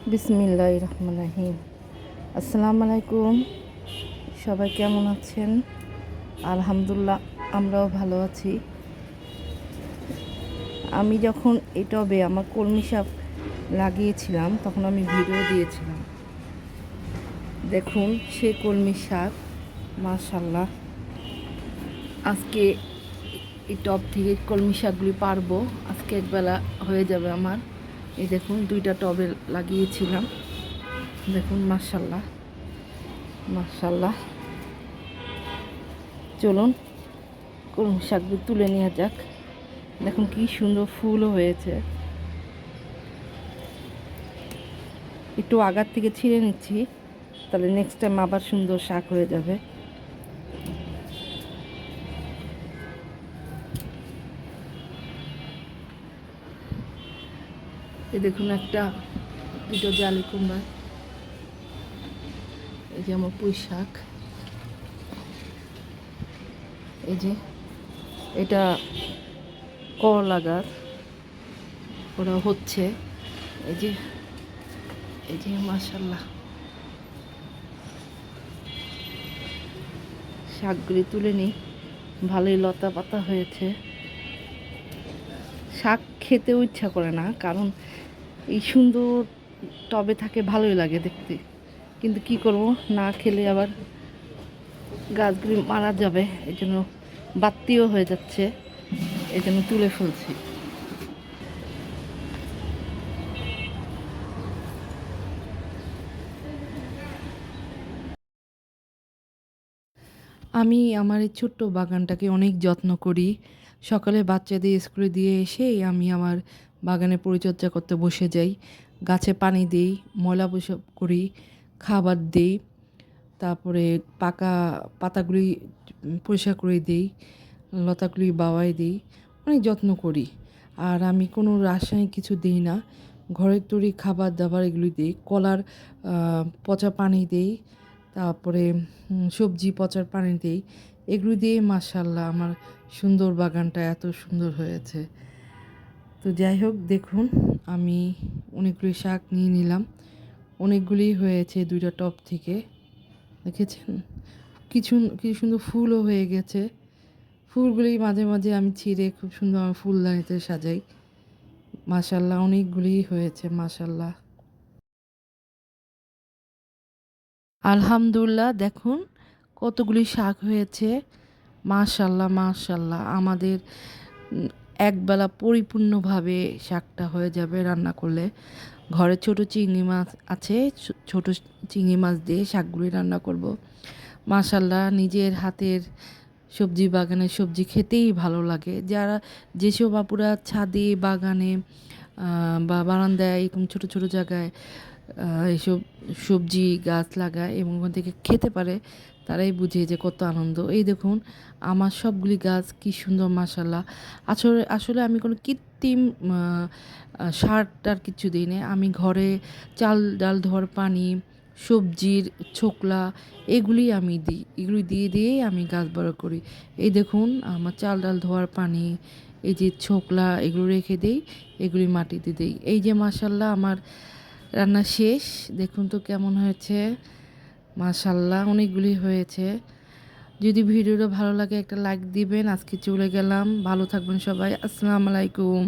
বিসমিল্লাহির রহমানির রহিম। আসসালামু আলাইকুম। সবাই কেমন আছেন? আলহামদুলিল্লাহ, আমরাও ভালো আছি। আমি যখন এই টবে আমার কলমি শাক লাগিয়েছিলাম তখন আমি ভিডিও দিয়েছিলাম। দেখুন সে কলমি শাক, মাশাল্লাহ। আজকে এই টব থেকে কলমি শাকগুলি পারবো। আজকে একবেলা হয়ে যাবে আমার। এই দেখুন 2টা টবে লাগিয়েছিলাম। দেখুন মাশাল্লাহ মাশাল্লাহ। চলুন কলমি শাকগুলো তুলে নেওয়া যাক। দেখুন কি সুন্দর ফুলও হয়েছে। একটু আগার থেকে ছিঁড়ে নিচ্ছি, তাহলে নেক্সট টাইম আবার সুন্দর শাক হয়ে যাবে। এই দেখুন দুটো জালি কুমড়া। এই যে আমার পুঁই শাক। এই যে এটা করলা গাছ, ওরা হচ্ছে। এই যে মাশাল্লাহ শাকগুলি তুলে নিই। ভালোই লতা পাতা হয়েছে। শাক খেতেও ইচ্ছা করে না, কারণ এই সুন্দর টবে থাকে ভালোই লাগে দেখতে, কিন্তু কি করব, না খেলে আবার গাছগুলি মারা যাবে। এই জন্য বাত্তিও হয়ে যাচ্ছে, এই জন্য তুলে ফেলছি। আমি আমার এই ছোট্ট বাগানটাকে অনেক যত্ন করি। সকালে বাচ্চাদের স্কুলে দিয়ে এসেই আমি আমার বাগানে পরিচর্যা করতে বসে যাই। গাছে পানি দিই, ময়লা পরিষ্কার করি, খাবার দিই, তারপরে পাকা পাতাগুলি পরিষ্কার করে দিই, লতাগুলি বাওয়াই দিই, অনেক যত্ন করি। আর আমি কোনো রাসায়নিক কিছু দিই না, ঘরের তৈরি খাবার দাবার এগুলি দিই। কলার পচা পানি দিই, তারপরে সবজি পচার পানি দিই। এগুলো দিয়ে মাশাল্লাহ আমার সুন্দর বাগানটা এত সুন্দর হয়েছে। তো যাই হোক, দেখুন আমি অনেকগুলি শাক নিয়ে নিলাম। অনেকগুলি হয়েছে 2টা টব থেকে, দেখেছেন? কি সুন্দর ফুলও হয়ে গেছে। ফুলগুলি মাঝে মাঝে আমি ছিঁড়ে খুব সুন্দর আমার ফুলদানিতে সাজাই। মাশাল্লাহ অনেকগুলি হয়েছে, মাশাল্লাহ আলহামদুলিল্লাহ। দেখুন কতগুলি শাক হয়েছে, মাশাল্লাহ মাশাল্লাহ। আমাদের একবেলা পরিপূর্ণভাবে শাকটা হয়ে যাবে রান্না করলে। ঘরে ছোট চিংড়ি মাছ আছে, ছোট চিংড়ি মাছ দিয়ে শাকগুলি রান্না করব। মাশাল্লাহ নিজের হাতের সবজি বাগানের সবজি খেতেই ভালো লাগে। যেসব আপুরা ছাদে বাগানে বা বারান্দায় এরকম ছোট ছোট জায়গায় এইসব সবজি গাছ লাগায় এবং ওখান থেকে খেতে পারে, তারাই বুঝে যে কত আনন্দ। এই দেখুন আমার সবগুলি গাছ কি সুন্দর, মাশাল্লাহ। আসলে আসলে আমি কোনো কৃত্রিম সার টার কিছু দিই না। আমি ঘরে চাল ডাল ধোয়ার পানি, সবজির ছোকলা, এগুলি আমি দিই। এগুলি দিয়েই আমি গাছ বড় করি। এই দেখুন আমার চাল ডাল ধোয়ার পানি, এই যে ছোকলা, এগুলো রেখে দেই, এগুলি মাটিতে দিই। এই যে মাশাল্লাহ আমার রান্না শেষ। দেখুন তো কেমন হয়েছে, মাশাল্লাহ অনেকগুলি হয়েছে। যদি ভিডিওটা ভালো লাগে একটা লাইক দিবেন। আজকে চলে গেলাম, ভালো থাকবেন সবাই। আসসালামু আলাইকুম।